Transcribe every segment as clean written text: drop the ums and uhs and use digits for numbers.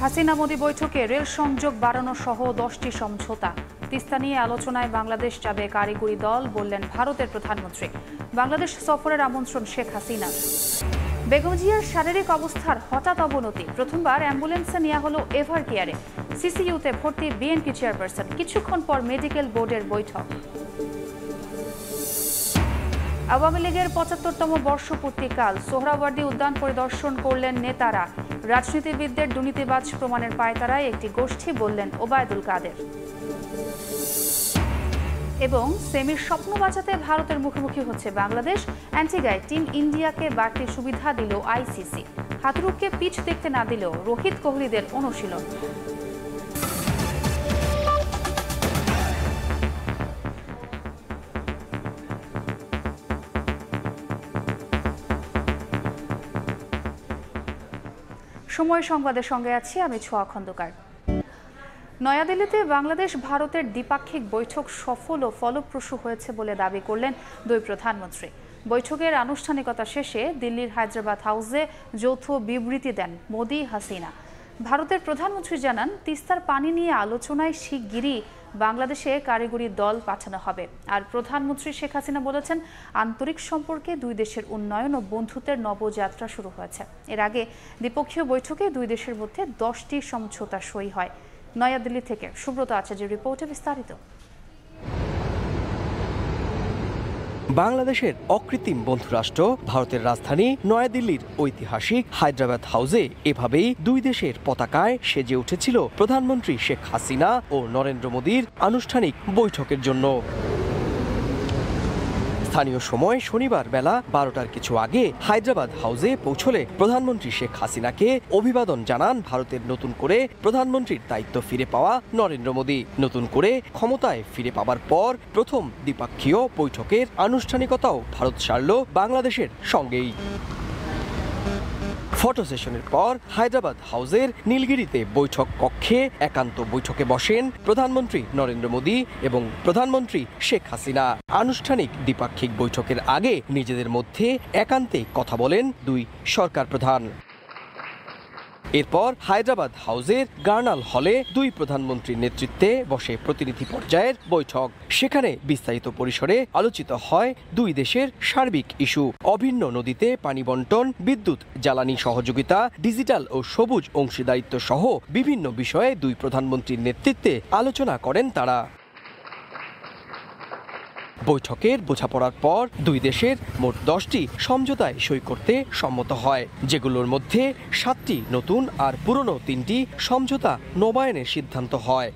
হাসিনা মোদি বৈঠকে রেল সংযোগ বাড়ানো সহ 10টি সমঝোতা। তিস্তা নিয়ে আলোচনায় বাংলাদেশ যাবে কারিগরি দল, বললেন ভারতের প্রধানমন্ত্রী। বাংলাদেশ সফরের আমন্ত্রণ শেখ হাসিনা। বেগম জিয়ার শারীরিক অবস্থার হঠাৎ অবনতি, প্রথমবার অ্যাম্বুলেন্সে নেওয়া হলো এভার কেয়ারে। সিসিইউতে ভর্তি বিএনপি চেয়ারপারসন, কিছুক্ষণ পর মেডিকেল বোর্ডের বৈঠক। আওয়ামী লীগের ৭৫তম বর্ষপূর্তিকাল, সোহরাওয়ার্দী উদ্যান পরিদর্শন করলেন নেতারা। রাজনীতিবিদদের দুর্নীতিবাজ প্রমাণের পায়তারায় একটি গোষ্ঠী, বললেন ওবায়দুল কাদের। এবং সেমির স্বপ্ন বাঁচাতে ভারতের মুখোমুখি হচ্ছে বাংলাদেশ। অ্যান্টিগায় টিম ইন্ডিয়াকে বাড়তি সুবিধা দিল আইসিসি। হাতুরুকে পিচ দেখতে না দিলেও রোহিত কোহলিদের অনুশীলন। সময় সংবাদের সঙ্গে আছি আমি ছোঁয়া খন্দকার। নয়াদিল্লিতে বাংলাদেশ ভারতের দ্বিপাক্ষিক বৈঠক সফল ও ফলপ্রসূ হয়েছে বলে দাবি করলেন দুই প্রধানমন্ত্রী। বৈঠকের আনুষ্ঠানিকতা শেষে দিল্লির হায়দ্রাবাদ হাউসে যৌথ বিবৃতি দেন মোদি হাসিনা। ভারতের প্রধানমন্ত্রী জানান, তিস্তার পানি নিয়ে আলোচনায় শিগগিরই বাংলাদেশে কারিগরি দল পাঠানো হবে। আর প্রধানমন্ত্রী শেখ হাসিনা বলেছেন, আন্তরিক সম্পর্কে দুই দেশের উন্নয়ন ও বন্ধুত্বের নবযাত্রা শুরু হয়েছে। এর আগে দ্বিপক্ষীয় বৈঠকে দুই দেশের মধ্যে 10টি সমঝোতা সই হয়। নয়াদিল্লি থেকে সুব্রত আচার্যের রিপোর্টে বিস্তারিত। বাংলাদেশের অকৃত্রিম বন্ধুরাষ্ট্র ভারতের রাজধানী নয়াদিল্লির ঐতিহাসিক হায়দ্রাবাদ হাউসে এভাবেই দুই দেশের পতাকায় সেজে উঠেছিল প্রধানমন্ত্রী শেখ হাসিনা ও নরেন্দ্র মোদীর আনুষ্ঠানিক বৈঠকের জন্য। স্থানীয় সময় শনিবার বেলা 12টার কিছু আগে হায়দ্রাবাদ হাউসে পৌঁছলে প্রধানমন্ত্রী শেখ হাসিনাকে অভিবাদন জানান ভারতের নতুন করে প্রধানমন্ত্রীর দায়িত্ব ফিরে পাওয়া নরেন্দ্র মোদী। নতুন করে ক্ষমতায় ফিরে পাওয়ার পর প্রথম দ্বিপাক্ষীয় বৈঠকের আনুষ্ঠানিকতাও ভারত সারল বাংলাদেশের সঙ্গেই। ফটো সেশনের পর হায়দ্রাবাদ হাউসের নীলগিরিতে বৈঠক কক্ষে একান্ত বৈঠকে বসেন প্রধানমন্ত্রী নরেন্দ্র মোদী এবং প্রধানমন্ত্রী শেখ হাসিনা। আনুষ্ঠানিক দ্বিপাক্ষিক বৈঠকের আগে নিজেদের মধ্যে একান্তে কথা বলেন দুই সরকার প্রধান। এরপর হায়দ্রাবাদ হাউসের গার্নাল হলে দুই প্রধানমন্ত্রীর নেতৃত্বে বসে প্রতিনিধি পর্যায়ের বৈঠক। সেখানে বিস্তারিত পরিসরে আলোচিত হয় দুই দেশের সার্বিক ইস্যু, অভিন্ন নদীতে পানি বন্টন, বিদ্যুৎ জ্বালানি সহযোগিতা, ডিজিটাল ও সবুজ অংশীদারিত্ব সহ বিভিন্ন বিষয়ে দুই প্রধানমন্ত্রীর নেতৃত্বে আলোচনা করেন তারা। বৈঠকের বোঝাপড়ার পর দুই দেশের মোট 10টি সমঝোতায় সই করতে সম্মত হয়, যেগুলোর মধ্যে 7টি নতুন আর পুরনো 3টি সমঝোতা নবায়নের সিদ্ধান্ত হয়।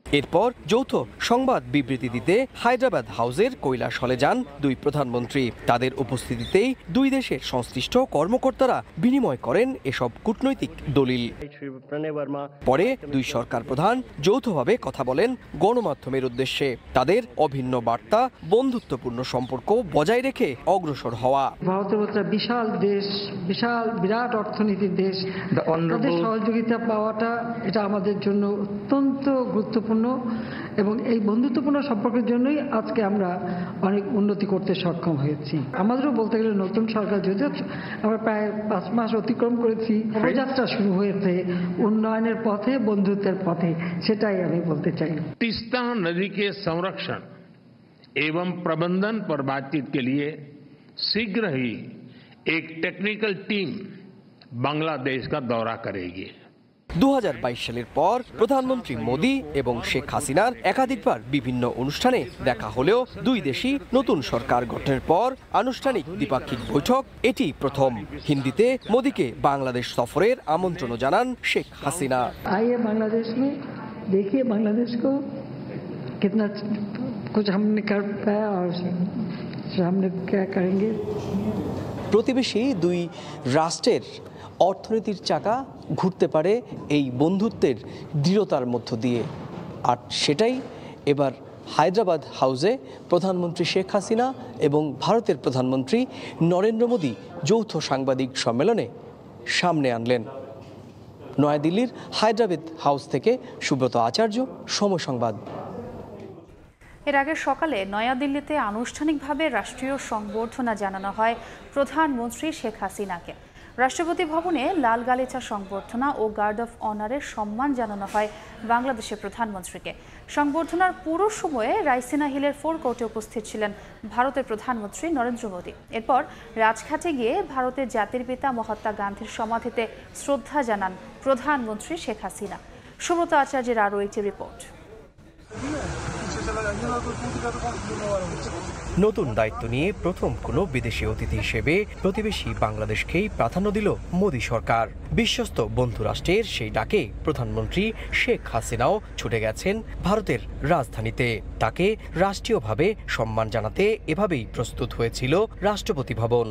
এরপর যৌথ সংবাদ বিবৃতি দিতে হায়দ্রাবাদ হাউসের কৈলাস হলে যান দুই প্রধানমন্ত্রী। তাদের উপস্থিতিতেই দুই দেশের সংশ্লিষ্ট কর্মকর্তারা বিনিময় করেন এসব কূটনৈতিক দলিল। পরে দুই সরকার প্রধান যৌথভাবে কথা বলেন গণমাধ্যমের উদ্দেশ্যে। তাদের অভিন্ন বার্তা, বন্ধুত্বপূর্ণ সম্পর্ক বজায় রেখে অগ্রসর হওয়া। ভারতের একটা বিশাল দেশ, বিরাট অর্থনীতির দেশ, তাদের সহযোগিতা পাওয়াটা এটা আমাদের জন্য অত্যন্ত গুরুত্বপূর্ণ এবং এই বন্ধুত্বপূর্ণ সম্পর্কের জন্যই আজকে আমরা অনেক উন্নতি করতে সক্ষম হয়েছি। আমাদেরও বলতে গেলে নতুন সরকার, যদিও আমরা প্রায় 5 মাস অতিক্রম করেছি, যাত্রা শুরু হয়েছে উন্নয়নের পথে, বন্ধুত্বের পথে, সেটাই আমি বলতে চাই। তিস্তা নদী के संरक्षण एवं प्रबंधन पर बातचीत के लिए शीघ्र ही एक टेक्निकल टीम बांग्लादेश का दौरा करेगी। 2022 সালের পর প্রধানমন্ত্রী মোদী এবং শেখ হাসিনার একাধিকবার বিভিন্ন অনুষ্ঠানে দেখা হলেও দুই দেশই নতুন সরকার গঠনের পর আনুষ্ঠানিক দ্বিপাক্ষিক বৈঠক এটি প্রথম। হিন্দিতে মোদীকে বাংলাদেশ সফরের আমন্ত্রণ জানান শেখ হাসিনা। आइए बांग्लादेश में देखिए बांग्लादेश को कितना कुछ हमने कर पाया और हमने क्या करेंगे। প্রতিবেশী দুই রাষ্ট্রের অর্থনীতির চাকা ঘুরতে পারে এই বন্ধুত্বের দৃঢ়তার মধ্য দিয়ে, আর সেটাই এবার হায়দ্রাবাদ হাউসে প্রধানমন্ত্রী শেখ হাসিনা এবং ভারতের প্রধানমন্ত্রী নরেন্দ্র মোদী যৌথ সাংবাদিক সম্মেলনে সামনে আনলেন। নয়াদিল্লির হায়দ্রাবাদ হাউস থেকে সুব্রত আচার্য, সময় সংবাদ। এর আগে সকালে নয়াদিল্লিতে আনুষ্ঠানিকভাবে রাষ্ট্রীয় সংবর্ধনা জানানো হয় প্রধানমন্ত্রী শেখ হাসিনাকে। রাষ্ট্রপতি ভবনে লাল গালিচা সংবর্ধনা ও গার্ড অফ অনারের সম্মান জানানো হয় বাংলাদেশের প্রধানমন্ত্রীকে। সংবর্ধনার পুরো সময়ে রাইসিনা হিলের ফোরকোর্টে উপস্থিত ছিলেন ভারতের প্রধানমন্ত্রী নরেন্দ্র মোদী। এরপর রাজঘাটে গিয়ে ভারতের জাতির পিতা মহাত্মা গান্ধীর সমাধিতে শ্রদ্ধা জানান প্রধানমন্ত্রী শেখ হাসিনা। সুব্রত আচার্যের আরও একটি রিপোর্ট। নতুন দায়িত্ব নিয়ে প্রথম কোনো বিদেশি অতিথি হিসেবে প্রতিবেশী বাংলাদেশকেই প্রাধান্য দিল মোদী সরকার। বিশ্বস্ত বন্ধু রাষ্ট্রের সেই ডাকে প্রধানমন্ত্রী শেখ হাসিনাও ছুটে গেছেন ভারতের রাজধানীতে। তাকে রাষ্ট্রীয়ভাবে সম্মান জানাতে এভাবেই প্রস্তুত হয়েছিল রাষ্ট্রপতি ভবন।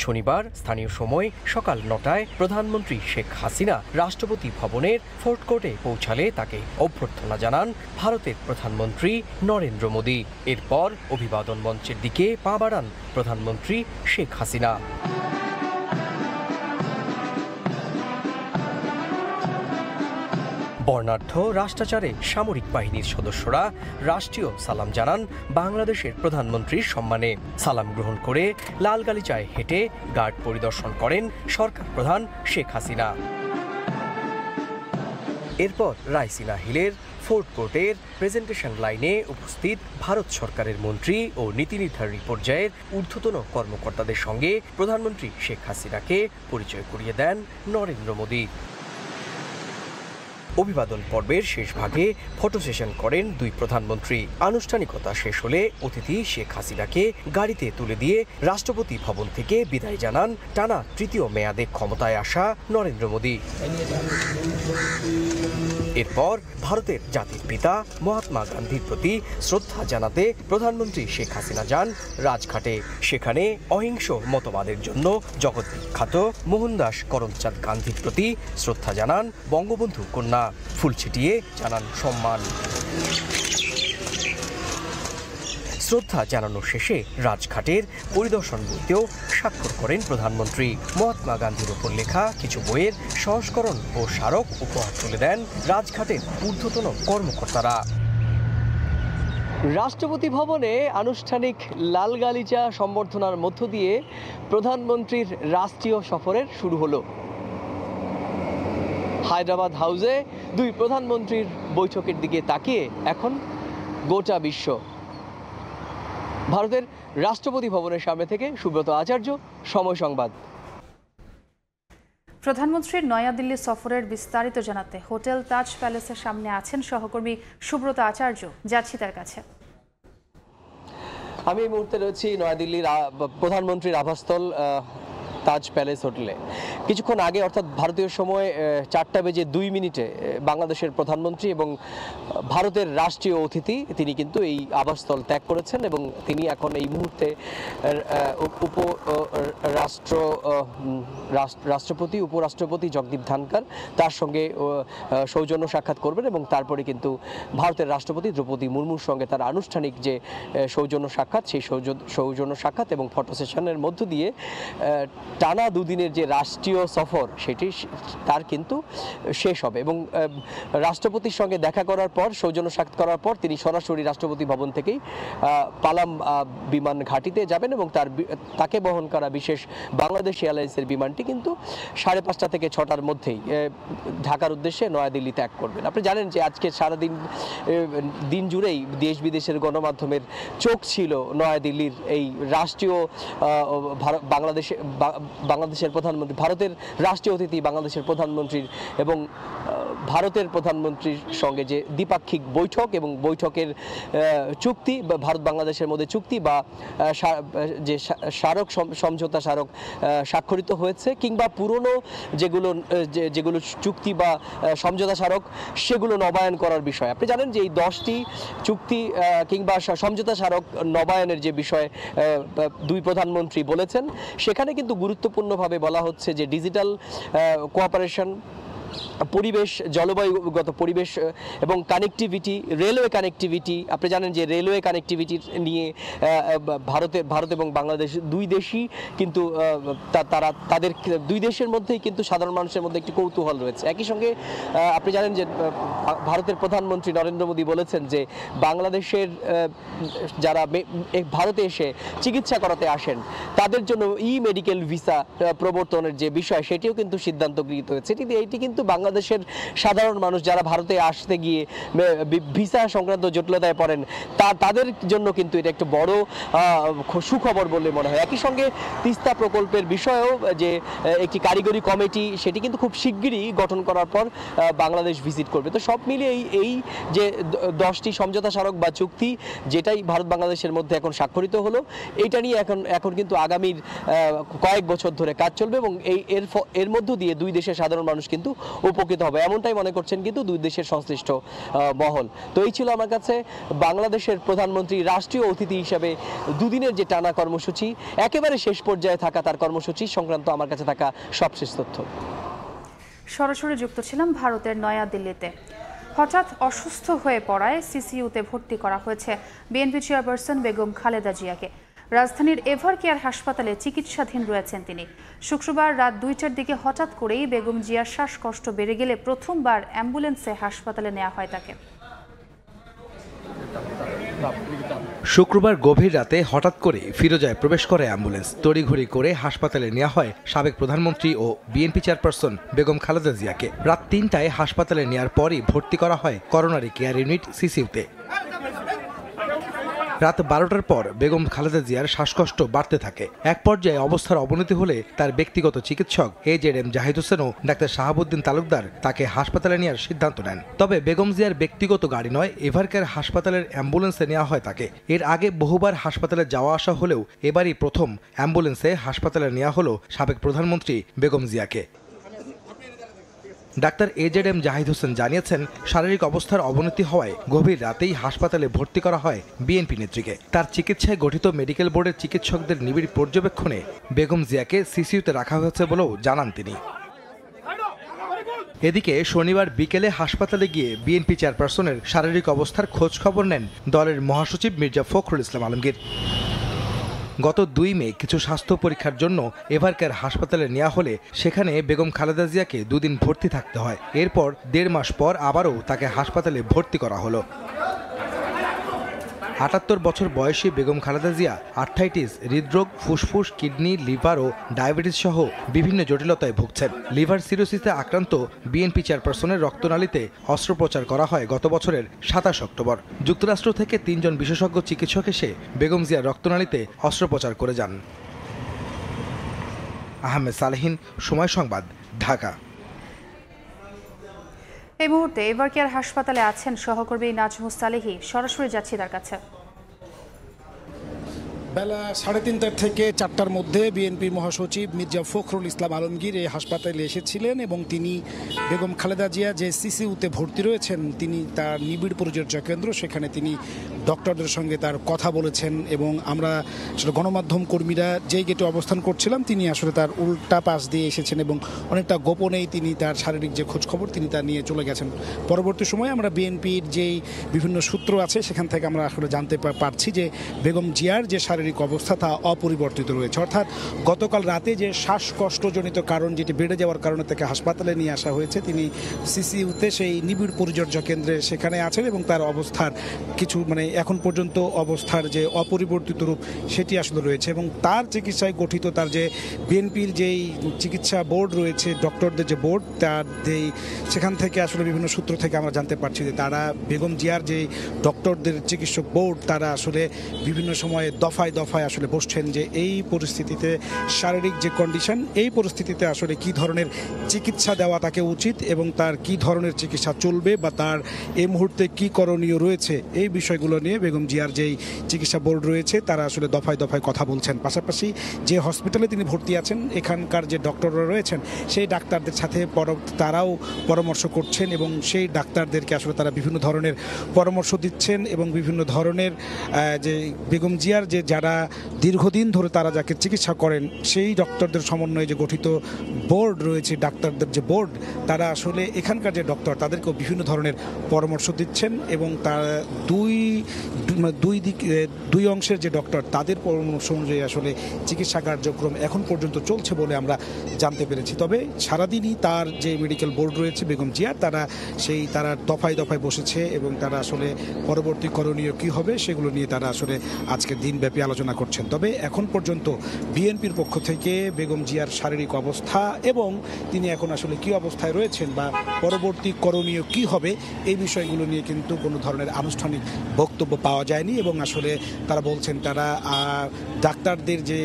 শনিবার স্থানীয় সময় সকাল ৯টায় প্রধানমন্ত্রী শেখ হাসিনা রাষ্ট্রপতি ভবনের ফোর্ট কোর্টে পৌঁছালে তাকে অভ্যর্থনা জানান ভারতের প্রধানমন্ত্রী নরেন্দ্র মোদী। এরপর অভিবাদন মঞ্চের দিকে পা বাড়ান প্রধানমন্ত্রী শেখ হাসিনা। বর্ণাঢ্য রাষ্ট্রাচারে সামরিক বাহিনীর সদস্যরা রাষ্ট্রীয় সালাম জানান বাংলাদেশের প্রধানমন্ত্রীর সম্মানে। সালাম গ্রহণ করে লাল গালিচায় হেঁটে গার্ড পরিদর্শন করেন সরকার প্রধান শেখ হাসিনা। এরপর রাইসিনা হিলের ফোর্ট কোর্টের প্রেজেন্টেশন লাইনে উপস্থিত ভারত সরকারের মন্ত্রী ও নীতি নির্ধারণী পর্যায়ের ঊর্ধ্বতন কর্মকর্তাদের সঙ্গে প্রধানমন্ত্রী শেখ হাসিনাকে পরিচয় করিয়ে দেন নরেন্দ্র মোদী। অভিবাদন পর্বের শেষ ভাগে ফটো সেশন করেন দুই প্রধানমন্ত্রী। আনুষ্ঠানিকতা শেষ হলে অতিথি শেখ হাসিনাকে গাড়িতে তুলে দিয়ে রাষ্ট্রপতি ভবন থেকে বিদায় জানান টানা তৃতীয় মেয়াদে ক্ষমতায় আসা নরেন্দ্র মোদী। এরপর ভারতের জাতির পিতা মহাত্মা গান্ধীর প্রতি শ্রদ্ধা জানাতে প্রধানমন্ত্রী শেখ হাসিনা যান রাজঘাটে। সেখানে অহিংস মতবাদের জন্য জগৎ বিখ্যাত মোহনদাস করমচাঁদ গান্ধীর প্রতি শ্রদ্ধা জানান বঙ্গবন্ধু কন্যা। ফুল ছিটিয়ে জানান সম্মান। শ্রদ্ধা জানানো শেষে রাজঘাটের পরিদর্শন বইতেও স্বাক্ষর করেন প্রধানমন্ত্রী। মহাত্মা গান্ধীর ওপর লেখা কিছু বইয়ের সংস্করণ ও স্মারক উপহার তুলে দেন রাজঘাটের ঊর্ধ্বতন কর্মকর্তারা। রাষ্ট্রপতি ভবনে আনুষ্ঠানিক লাল গালিচা সম্বর্ধনার মধ্য দিয়ে প্রধানমন্ত্রীর রাষ্ট্রীয় সফরের শুরু হলো। হায়দ্রাবাদ হাউসে দুই প্রধানমন্ত্রীর বৈঠকের দিকে তাকিয়ে এখন গোটা বিশ্ব। ভারতের রাষ্ট্রপতি ভবনের সামনে থেকে সুব্রত আচার্য, সময় সংবাদ। প্রধানমন্ত্রীর নয়াদিল্লি সফরের বিস্তারিত জানাতে হোটেল তাজ প্যালেসের সামনে আছেন সহকর্মী সুব্রত আচার্য। যাচ্ছি তার কাছে। আমি এই মুহূর্তে রয়েছি নয়াদিল্লির প্রধানমন্ত্রীর আবাসস্থল তাজ প্যালেস হোটেলে। কিছুক্ষণ আগে অর্থাৎ ভারতীয় সময় 4:02 বাংলাদেশের প্রধানমন্ত্রী এবং ভারতের রাষ্ট্রীয় অতিথি তিনি কিন্তু এই আবাসস্থল ত্যাগ করেছেন এবং তিনি এখন এই মুহূর্তে রাষ্ট্রপতি উপরাষ্ট্রপতি জগদীপ ধনখড় তার সঙ্গে সৌজন্য সাক্ষাৎ করবেন এবং তারপরে কিন্তু ভারতের রাষ্ট্রপতি দ্রৌপদী মুর্মুর সঙ্গে তার আনুষ্ঠানিক যে সৌজন্য সাক্ষাৎ সেই সৌজন্য সাক্ষাৎ এবং ফটো সেশনের মধ্য দিয়ে টানা দুদিনের যে রাষ্ট্রীয় সফর সেটি তার কিন্তু শেষ হবে এবং রাষ্ট্রপতির সঙ্গে দেখা করার পর সৌজন্য সাক্ষাৎ করার পর তিনি সরাসরি রাষ্ট্রপতি ভবন থেকেই পালাম বিমান ঘাঁটিতে যাবেন এবং তাকে বহন করা বিশেষ বাংলাদেশ এয়ারলাইন্সের বিমানটি কিন্তু 5:30 থেকে 6টার মধ্যেই ঢাকার উদ্দেশ্যে নয়াদিল্লি ত্যাগ করবেন। আপনি জানেন যে আজকে সারাদিন দিন জুড়েই দেশ বিদেশের গণমাধ্যমের চোখ ছিল নয়াদিল্লির এই রাষ্ট্রীয় বাংলাদেশের প্রধানমন্ত্রী, ভারতের রাষ্ট্রীয় অতিথি বাংলাদেশের প্রধানমন্ত্রীর এবং ভারতের প্রধানমন্ত্রীর সঙ্গে যে দ্বিপাক্ষিক বৈঠক এবং বৈঠকের চুক্তি ভারত বাংলাদেশের মধ্যে চুক্তি বা যে স্মারক সমঝোতা স্মারক স্বাক্ষরিত হয়েছে কিংবা পুরনো যেগুলো চুক্তি বা সমঝোতা স্মারক সেগুলো নবায়ন করার বিষয়। আপনি জানেন যে এই 10টি চুক্তি কিংবা সমঝোতা স্মারক নবায়নের যে বিষয় দুই প্রধানমন্ত্রী বলেছেন সেখানে কিন্তু গুরুত্বপূর্ণভাবে বলা হচ্ছে যে ডিজিটাল কোঅপারেশন পরিবেশ, জলবায়ুগত পরিবেশ এবং কানেক্টিভিটি, রেলওয়ে কানেক্টিভিটি। আপনি জানেন যে রেলওয়ে কানেক্টিভিটি নিয়ে ভারত এবং বাংলাদেশ দুই দেশই কিন্তু তাদের দুই দেশের মধ্যেই কিন্তু সাধারণ মানুষের মধ্যে একটি কৌতূহল রয়েছে। একই সঙ্গে আপনি জানেন যে ভারতের প্রধানমন্ত্রী নরেন্দ্র মোদী বলেছেন যে বাংলাদেশের যারা ভারতে এসে চিকিৎসা করাতে আসেন তাদের জন্য মেডিকেল ভিসা প্রবর্তনের যে বিষয় সেটিও কিন্তু সিদ্ধান্ত গৃহীত হয়েছে। এটি কিন্তু বাংলাদেশের সাধারণ মানুষ যারা ভারতে আসতে গিয়ে ভিসা সংক্রান্ত জটিলতায় পড়েন তাদের জন্য কিন্তু এটা একটা বড় সুখবর বলে মনে হয়। একই সঙ্গে তিস্তা প্রকল্পের বিষয়েও যে একটি কারিগরি কমিটি সেটি কিন্তু খুব শিগগিরই গঠন করার পর বাংলাদেশ ভিজিট করবে। তো সব মিলিয়ে এই যে 10টি সমঝোতা স্মারক বা চুক্তি যেটাই ভারত বাংলাদেশের মধ্যে এখন স্বাক্ষরিত হলো, এইটা নিয়ে এখন কিন্তু আগামীর কয়েক বছর ধরে কাজ চলবে এবং এর মধ্য দিয়ে দুই দেশের সাধারণ মানুষ কিন্তু উপকৃত হবে, এমনটাই মনে করছেন কিন্তু দুই দেশের সংশ্লিষ্ট মহল। তো এই ছিল আমার কাছে বাংলাদেশের প্রধানমন্ত্রী রাষ্ট্রীয় অতিথি হিসেবে দুদিনের যে টানা কর্মসূচি, একেবারে শেষ পর্যায়ে থাকা তার কর্মসূচি সংক্রান্ত আমার কাছে থাকা সবশেষ তথ্য। সরাসরি যুক্ত ছিলাম ভারতের নয়াদিল্লিতে। হঠাৎ অসুস্থ হয়ে পড়ায় সিসিইউতে ভর্তি করা হয়েছে বিএনপি চেয়ারপারসন বেগম খালেদা জিয়াকে। রাজধানীর এভার কেয়ার হাসপাতালে চিকিৎসাধীন রয়েছেন তিনি। শুক্রবার রাত 2টার দিকে হঠাৎ করেই বেগম জিয়ার শ্বাসকষ্ট বেড়ে গেলে প্রথমবার অ্যাম্বুলেন্সে হাসপাতালে নেওয়া হয় তাকে। শুক্রবার গভীর রাতে হঠাৎ করে ফিরোজায় প্রবেশ করে অ্যাম্বুলেন্স। তড়িঘড়ি করে হাসপাতালে নেওয়া হয় সাবেক প্রধানমন্ত্রী ও বিএনপি চেয়ারপারসন বেগম খালেদা জিয়াকে। রাত 3টায় হাসপাতালে নেওয়ার পরই ভর্তি করা হয় করোনারি কেয়ার ইউনিট সিসিইউতে। রাত 12টার পর বেগম খালেদা জিয়ার শ্বাসকষ্ট বাড়তে থাকে। এক পর্যায়ে অবস্থার অবনতি হলে তার ব্যক্তিগত চিকিৎসক AZM জাহিদ হোসেন ও ডাক্তার শাহাবুদ্দিন তালুকদার তাকে হাসপাতালে নেওয়ার সিদ্ধান্ত নেন। তবে বেগম জিয়ার ব্যক্তিগত গাড়ি নয়, এভারকেয়ার হাসপাতালের অ্যাম্বুলেন্সে নেওয়া হয় তাকে। এর আগে বহুবার হাসপাতালে যাওয়া আসা হলেও এবারই প্রথম অ্যাম্বুলেন্সে হাসপাতালে নেওয়া হলো সাবেক প্রধানমন্ত্রী বেগম জিয়াকে। ডাক্তার AZM জাহিদ হোসেন জানিয়েছেন, শারীরিক অবস্থার অবনতি হওয়ায় গভীর রাতেই হাসপাতালে ভর্তি করা হয় বিএনপি নেত্রীকে। তার চিকিৎসায় গঠিত মেডিকেল বোর্ডের চিকিৎসকদের নিবিড় পর্যবেক্ষণে বেগম জিয়াকে সিসিইউতে রাখা হয়েছে বলেও জানান তিনি। এদিকে শনিবার বিকেলে হাসপাতালে গিয়ে বিএনপি চেয়ারপারসনের শারীরিক অবস্থার খোঁজ খবর নেন দলের মহাসচিব মির্জা ফখরুল ইসলাম আলমগীর। গত 2 মে কিছু স্বাস্থ্য পরীক্ষার জন্য এভারকেয়ার হাসপাতালে নেওয়া হলে সেখানে বেগম খালেদা জিয়াকে 2 দিন ভর্তি থাকতে হয়। এরপর 1.5 মাস পর আবারও তাকে হাসপাতালে ভর্তি করা হলো। 78 বছর বয়সী বেগম খালেদা জিয়া আর্থ্রাইটিস, হৃদরোগ, ফুসফুস, কিডনি, লিভার ও ডায়াবেটিস সহ বিভিন্ন জটিলতায় ভুগছেন। লিভার সিরোসিসে আক্রান্ত বিএনপি চেয়ারপারসনের রক্তনালীতে অস্ত্রোপচার করা হয় গত বছরের 27 অক্টোবর। যুক্তরাষ্ট্র থেকে 3 জন বিশেষজ্ঞ চিকিৎসক এসে বেগম জিয়ার রক্তনালীতে অস্ত্রোপচার করে যান। আহমেদ সালেহিন, সময় সংবাদ, ঢাকা। এই মুহূর্তে এভার কেয়ার হাসপাতালে আছেন সহকর্মী নাজমুস সালেহী। সরাসরি যাচ্ছি তার কাছে। বেলা 3:30 থেকে 4টার মধ্যে বিএনপি মহাসচিব মির্জা ফখরুল ইসলাম আলমগীর এই হাসপাতালে এসেছিলেন এবং তিনি বেগম খালেদা জিয়া যে সিসিইউতে ভর্তি রয়েছেন তিনি তার নিবিড় পরিচর্যা কেন্দ্র, সেখানে তিনি ডক্টরদের সঙ্গে তার কথা বলেছেন এবং আমরা আসলে গণমাধ্যম কর্মীরা যেই গেটে অবস্থান করছিলাম তিনি আসলে তার উল্টা পাশ দিয়ে এসেছেন এবং অনেকটা গোপনেই তিনি তার শারীরিক যে খোঁজখবর তিনি তা নিয়ে চলে গেছেন। পরবর্তী সময়ে আমরা বিএনপির যেই বিভিন্ন সূত্র আছে সেখান থেকে আমরা আসলে জানতে পারছি যে বেগম জিয়ার যে শারীরিক অবস্থা তা অপরিবর্তিত রয়েছে। অর্থাৎ গতকাল রাতে যে শ্বাসকষ্টজনিত কারণ যেটি বেড়ে যাওয়ার কারণে তাকে হাসপাতালে নিয়ে আসা হয়েছে, তিনি সিসিইউতে সেই নিবিড় পরিচর্যা কেন্দ্রে সেখানে আছেন এবং তার অবস্থার কিছু এখন পর্যন্ত অবস্থার যে অপরিবর্তিত রূপ সেটি আসলে রয়েছে এবং তার চিকিৎসায় গঠিত তার যে বিএনপির যেই চিকিৎসা বোর্ড রয়েছে, ডক্টরদের যে বোর্ড, তার যেই সেখান থেকে আসলে বিভিন্ন সূত্র থেকে আমরা জানতে পারছি যে তারা বেগম জিয়ার যে ডক্টরদের চিকিৎসক বোর্ড তারা আসলে বিভিন্ন সময়ে দফায় আসলে বসছেন যে এই পরিস্থিতিতে শারীরিক যে কন্ডিশন, এই পরিস্থিতিতে আসলে কি ধরনের চিকিৎসা দেওয়া তাকে উচিত এবং তার কি ধরনের চিকিৎসা চলবে বা তার এই মুহূর্তে কি করণীয় রয়েছে এই বিষয়গুলো নিয়ে বেগম জিয়ার যেই চিকিৎসা বোর্ড রয়েছে তারা আসলে দফায় দফায় কথা বলছেন। পাশাপাশি যে হসপিটালে তিনি ভর্তি আছেন এখানকার যে ডক্টররা রয়েছেন সেই ডাক্তারদের সাথে তারাও পরামর্শ করছেন এবং সেই ডাক্তারদেরকে আসলে তারা বিভিন্ন ধরনের পরামর্শ দিচ্ছেন এবং বিভিন্ন ধরনের যে বেগম জিয়ার যে যারা দীর্ঘদিন ধরে তারা যাকে চিকিৎসা করেন সেই ডক্টরদের সমন্বয়ে যে গঠিত বোর্ড রয়েছে, ডাক্তারদের যে বোর্ড, তারা আসলে এখানকার যে ডক্টর তাদেরকেও বিভিন্ন ধরনের পরামর্শ দিচ্ছেন এবং তার দুই অংশের যে ডক্টর তাদের পরামর্শ অনুযায়ী আসলে চিকিৎসা কার্যক্রম এখন পর্যন্ত চলছে বলে আমরা জানতে পেরেছি। তবে সারাদিনই তার যে মেডিকেল বোর্ড রয়েছে বেগম জিয়ার তারা দফায় দফায় বসেছে এবং তারা আসলে পরবর্তী করণীয় কী হবে সেগুলো নিয়ে তারা আসলে আজকের দিনব্যাপী আলোচনা করছেন। তবে এখন পর্যন্ত বিএনপির পক্ষ থেকে বেগম জিয়ার শারীরিক অবস্থা এবং তিনি এখন আসলে কী অবস্থায় রয়েছেন বা পরবর্তী করণীয় কী হবে এই বিষয়গুলো নিয়ে কিন্তু কোনো ধরনের আনুষ্ঠানিক বক্তব্য পাওয়া যায়নি এবং আসলে তারা বলছেন তারা ডাক্তারদের যে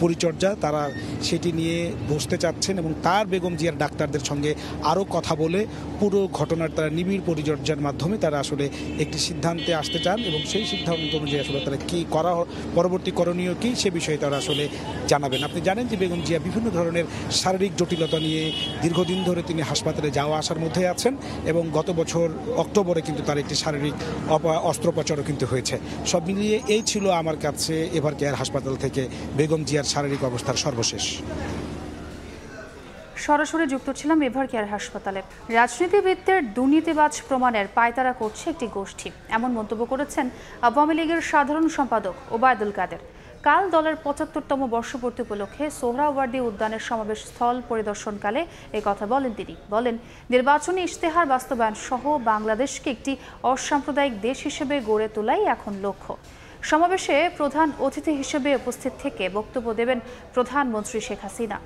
পরিচর্যা তারা সেটি নিয়ে বসতে চাচ্ছেন এবং তার বেগম জিয়ার ডাক্তারদের সঙ্গে আরও কথা বলে পুরো ঘটনার তারা নিবিড় পরিচর্যার মাধ্যমে তারা আসলে একটি সিদ্ধান্তে আসতে চান এবং সেই সিদ্ধান্ত অনুযায়ী আসলে তারা কী করা পরবর্তী করণীয় কী সে বিষয়ে তারা আসলে জানাবেন। আপনি জানেন যে বেগম জিয়া বিভিন্ন ধরনের শারীরিক জটিলতা নিয়ে দীর্ঘদিন ধরে তিনি হাসপাতালে যাওয়া আসার মধ্যে আছেন এবং গত বছর অক্টোবরে কিন্তু তার একটি শারীরিক অস্ত্রোপচারও কিন্তু হয়েছে। সব মিলিয়ে এই ছিল আমার কাছে এভার কেয়ার হাসপাতাল থেকে বেগম জিয়ার শারীরিক অবস্থার সর্বশেষ। সরাসরি যুক্ত ছিলাম এভার কেয়ার হাসপাতালে। রাজনীতিবিদদের দুর্নীতিবাজ প্রমাণের পায়তারা করছে একটি গোষ্ঠী, এমন মন্তব্য করেছেন আওয়ামী লীগের সাধারণ সম্পাদক ওবায়দুল কাদের। কাল দলের ৭৫তম বর্ষপূর্তি উপলক্ষে সোহরাওয়ার্দী উদ্যানের সমাবেশ স্থল পরিদর্শনকালে এই কথা বলেন তিনি। বলেন, নির্বাচনী ইশতেহার বাস্তবায়ন সহ বাংলাদেশকে একটি অসাম্প্রদায়িক দেশ হিসেবে গড়ে তোলাই এখন লক্ষ্য। সমাবেশে প্রধান অতিথি হিসেবে উপস্থিত থেকে বক্তব্য দেবেন প্রধানমন্ত্রী শেখ হাসিনা।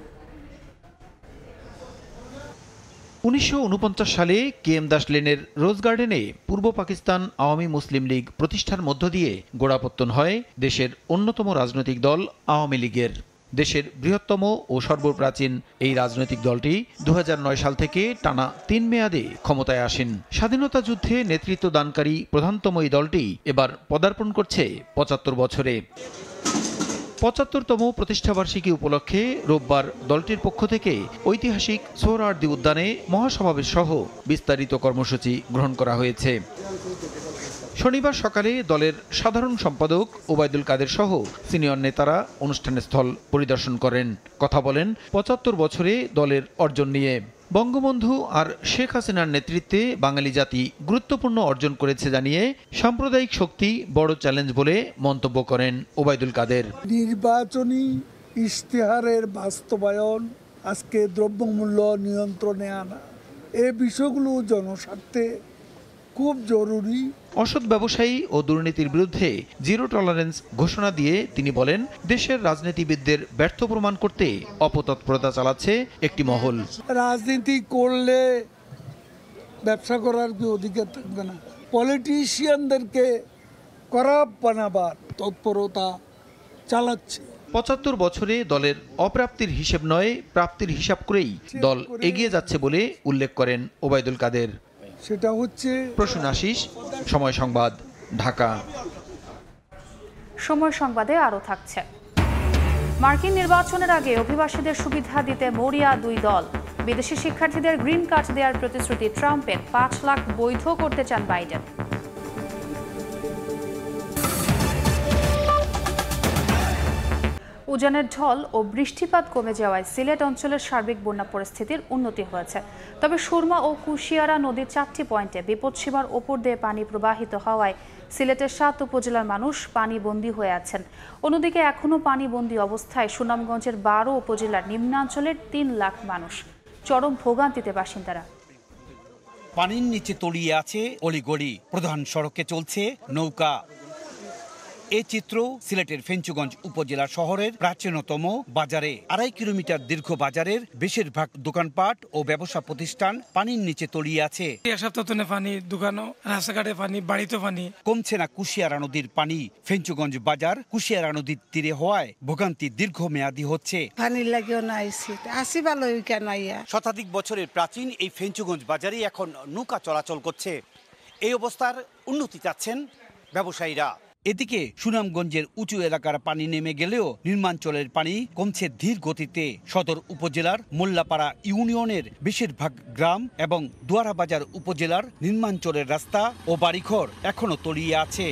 ১৯৪৯ সালে KM দাস লেনের রোজ গার্ডেনে পূর্ব পাকিস্তান আওয়ামী মুসলিম লীগ প্রতিষ্ঠার মধ্য দিয়ে গোড়াপত্তন হয় দেশের অন্যতম রাজনৈতিক দল আওয়ামী লীগের। দেশের বৃহত্তম ও সর্বপ্রাচীন এই রাজনৈতিক দলটি ২০০৯ সাল থেকে টানা ৩ মেয়াদে ক্ষমতায় আসেন। স্বাধীনতা যুদ্ধে নেতৃত্ব দানকারী প্রধানতম এই দলটি এবার পদার্পণ করছে ৭৫ বছরে। ৭৫তম প্রতিষ্ঠাবার্ষিকী উপলক্ষে রোববার দলটির পক্ষ থেকে ঐতিহাসিক সোহরাওয়ার্দী উদ্যানে মহাসমাবেশ সহ বিস্তারিত কর্মসূচি গ্রহণ করা হয়েছে। শনিবার সকালে দলের সাধারণ সম্পাদক ওবায়দুল কাদের সহ সিনিয়র নেতারা অনুষ্ঠানের স্থল পরিদর্শন করেন, কথা বলেন ৭৫ বছরে দলের অর্জন নিয়ে। বঙ্গবন্ধু আর শেখ হাসিনার নেতৃত্বে বাঙালি জাতি গুরুত্বপূর্ণ অর্জন করেছে জানিয়ে সাম্প্রদায়িক শক্তি বড় চ্যালেঞ্জ বলে মন্তব্য করেন ওবায়দুল কাদের। নির্বাচনী ইশতেহারের বাস্তবায়ন, আজকে দ্রব্যমূল্য নিয়ন্ত্রণে আনা, এই বিষয়গুলো জনস্বার্থে খুব জরুরি। অসৎ ব্যবসায়ী ও দুর্নীতির বিরুদ্ধে জিরো টলারেন্স ঘোষণা দিয়ে তিনি বলেন, দেশের রাজনীতিবিদদের ব্যর্থ প্রমাণ করতে অপতৎপরতা চালাচ্ছে একটি মহল। রাজনীতি করলে ব্যবসা করার কি অধিকার থাকবে না? পলিটিশিয়ানদেরকে করাপ বানাবার তৎপরতা চালাচ্ছে। ৭৫ বছরে দলের অপ্রাপ্তির হিসেব নয়, প্রাপ্তির হিসাব করেই দল এগিয়ে যাচ্ছে বলে উল্লেখ করেন ওবায়দুল কাদের। সেটা হচ্ছে প্রসূন আশিস, সময় সংবাদ, ঢাকা। সময় সংবাদে আরও থাকছে। মার্কিন নির্বাচনের আগে অভিবাসীদের সুবিধা দিতে মরিয়া দুই দল। বিদেশি শিক্ষার্থীদের গ্রিন কার্ড দেওয়ার প্রতিশ্রুতি ট্রাম্পের, ৫ লাখ বৈধ করতে চান বাইডেন। উজানের ঢল ও বৃষ্টিপাত কমে যাওয়ায় সিলেট অঞ্চলের সার্বিক বন্যা পরিস্থিতির উন্নতি হয়েছে। তবে সুরমা ও কুশিয়ারা নদীর ৪টি পয়েন্টে বিপদসীমার ওপর দিয়ে পানি প্রবাহিত হওয়ায় সিলেটের ৭ উপজেলার মানুষ পানিবন্দী হয়ে আছেন। অন্যদিকে এখনও পানিবন্দী অবস্থায় সুনামগঞ্জের ১২ উপজেলার নিম্নাঞ্চলের ৩ লাখ মানুষ। চরম ভোগান্তিতে বাসিন্দারা। পানির নিচে তলিয়ে আছে অলিগলি, প্রধান সড়কে চলছে নৌকা। এই চিত্র সিলেটের ফেঞ্চুগঞ্জ উপজেলা শহরের প্রাচীনতম বাজারে। ২.৫ কিলোমিটার দীর্ঘ বাজারের বেশিরভাগ দোকানপাট ও ব্যবসা প্রতিষ্ঠান পানির নিচে তলিয়ে আছে। এক সপ্তাহ পানি, দোকানও, রাস্তাঘাটে পানি, বাড়িতে পানি। কমছে না কুশিয়ারা নদীর পানি। ফেঞ্চুগঞ্জ বাজার কুশিয়ারা নদীর তীরে হওয়ায় ভোগান্তি দীর্ঘমেয়াদী হচ্ছে। পানির লাগেও না আসি ভালো কেন। শতাধিক বছরের প্রাচীন এই ফেঞ্চুগঞ্জ বাজারে এখন নৌকা চলাচল করছে। এই অবস্থার উন্নতি চাচ্ছেন ব্যবসায়ীরা। এদিকে সুনামগঞ্জের উঁচু এলাকার পানি নেমে গেলেও নিম্নাঞ্চলের পানি কমছে ধীর গতিতে। সদর উপজেলার মোল্লাপাড়া ইউনিয়নের বেশিরভাগ গ্রাম এবং দুয়ারাবাজার উপজেলার নিম্নাঞ্চলের রাস্তা ও বাড়িঘর এখনো তলিয়ে আছে।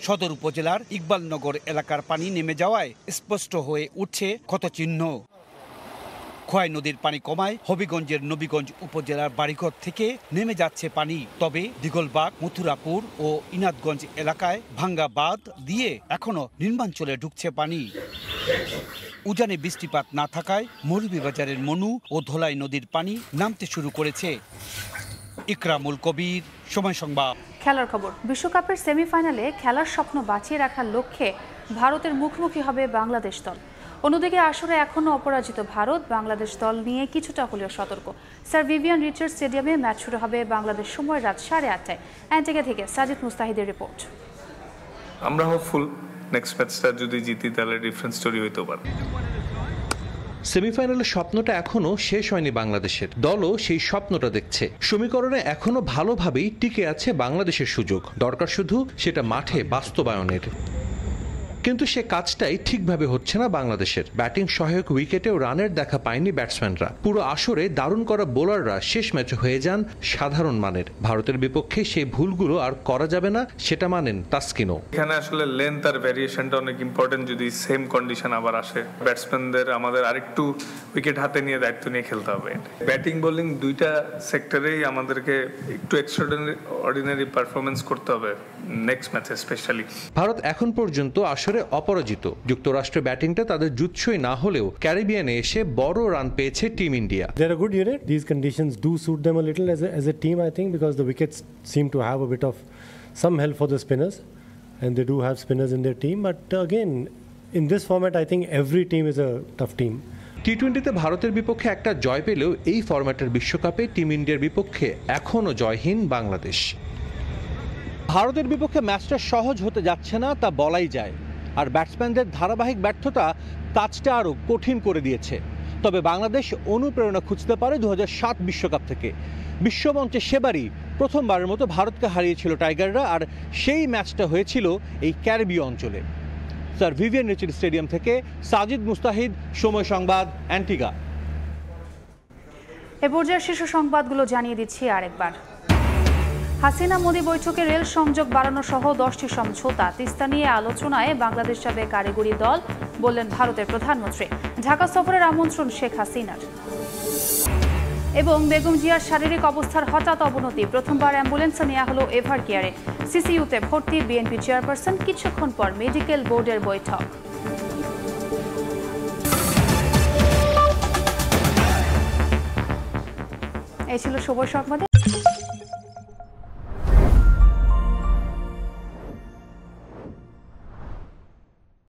সদর উপজেলার ইকবালনগর এলাকার পানি নেমে যাওয়ায় স্পষ্ট হয়ে উঠছে ক্ষতচিহ্ন। খোয়াই নদীর পানি কমায় হবিগঞ্জের নবীগঞ্জ উপজেলার বাড়িঘর থেকে নেমে যাচ্ছে পানি। তবে দিগলবাগ, মথুরাপুর ও ইনাদগঞ্জ এলাকায় ভাঙ্গা বাঁধ দিয়ে এখনো নিম্নাঞ্চলে ঢুকছে পানি। উজানে বৃষ্টিপাত না থাকায় মৌলভীবাজারের মনু ও ধলাই নদীর পানি নামতে শুরু করেছে। ইকরামুল কবির, সময় সংবাদ। খেলার খবর। বিশ্বকাপের সেমিফাইনালে খেলার স্বপ্ন বাঁচিয়ে রাখার লক্ষ্যে ভারতের মুখোমুখি হবে বাংলাদেশ দল। অন্যদিকে আসরে এখনও অপরাজিত ভারত বাংলাদেশ দল নিয়ে কিছুটা হলেও সতর্ক। স্যার ভিভিয়ান রিচার্ড স্টেডিয়ামে ম্যাচ শুরু হবে বাংলাদেশ সময় রাত 8:30টায়। অ্যান্টিগা থেকে সাজিদ মুস্তাহিদের রিপোর্ট। আমরা হোপফুল নেক্সট ম্যাচটা যদি জিতি তাহলে ডিফারেন্ট স্টোরি হইতে পারে। সেমিফাইনালের স্বপ্নটা এখনো শেষ হয়নি বাংলাদেশের। দলও সেই স্বপ্নটা দেখছে। সমীকরণে এখনো ভালোভাবেই টিকে আছে বাংলাদেশের সুযোগ। দরকার শুধু সেটা মাঠে বাস্তবায়নের। কিন্তু সে কাজটাই ঠিকভাবে হচ্ছে না বাংলাদেশের। ব্যাটিং সহায়ক উইকেটেও রানের দেখা পায়নি ব্যাটসম্যানরা। পুরো আসরে দারুণ করা বোলাররা শেষ ম্যাচে হয়ে যান সাধারণ মানের। ভারতের বিপক্ষে সেই ভুলগুলো আর করা যাবে না, সেটা মানেন তাসকিনও। এখানে আসলে লেন্থ আর ভ্যারিয়েশনটা অনেক ইম্পর্টেন্ট। যদি সেম কন্ডিশন আবার আসে, ব্যাটসম্যানদের আমাদের আরেকটু উইকেট হাতে নিয়ে দায়িত্ব নিয়ে খেলতে হবে। ব্যাটিং বোলিং দুইটা সেক্টরেই আমাদেরকে একটু এক্সট্রাঅর্ডিনারি পারফরমেন্স করতে হবে নেক্সট ম্যাচে স্পেশালি। ভারত এখন পর্যন্ত আসরে অপরাজিত। যুক্তরাষ্ট্রের ব্যাটিংটা তাদের জুৎসই না হলেও ক্যারিবিয়ানে এসে বড় রান পেয়েছে team India. They're a good unit. These conditions do suit them a little as a team, I think, because the wickets seem to have a bit of some help for the spinners, and they do have spinners in their team. But again, in this format, I think every team is a tough team. টি-20তে ভারতের বিপক্ষে একটা জয় পেলেও এই ফরম্যাটের বিশ্বকাপে team ইন্ডিয়ার বিপক্ষে এখনও জয়হীন বাংলাদেশ। ভারতের বিপক্ষে ম্যাচটা সহজ হতে যাচ্ছে না তা বলাই যায়। আর ব্যাটসম্যানদের ধারাবাহিক ব্যর্থতা কাজটা আরও কঠিন করে দিয়েছে। তবে বাংলাদেশ অনুপ্রেরণা খুঁজতে পারে 2007 বিশ্বকাপ থেকে। বিশ্বমঞ্চে সেবারই প্রথমবারের মতো ভারতকে হারিয়েছিল টাইগাররা, আর সেই ম্যাচটা হয়েছিল এই ক্যারিবীয় অঞ্চলে। স্যার ভিভিয়ান রিচার্ড স্টেডিয়াম থেকে সাজিদ মুস্তাহিদ, সময় সংবাদ, অ্যান্টিগা। এ পর্যায়ে শীর্ষ সংবাদগুলো জানিয়ে দিচ্ছি আরেকবার। হাসিনা মোদি বৈঠকে রেল সংযোগ বাড়ানো সহ 10টি সমঝোতা। তিস্তা নিয়ে আলোচনায় বাংলাদেশ যাবে কারিগরি দল, বললেন ভারতের প্রধানমন্ত্রী। ঢাকা সফরের আমন্ত্রণ শেখ হাসিনার। এবং বেগম জিয়ার শারীরিক অবস্থার হঠাৎ অবনতি, প্রথমবার অ্যাম্বুলেন্সে নেওয়া হলো এভার কেয়ারে। সিসিইউতে ভর্তি বিএনপি চেয়ারপারসন, কিছুক্ষণ পর মেডিকেল বোর্ডের বৈঠক। এই ছিল সময় সংবাদে।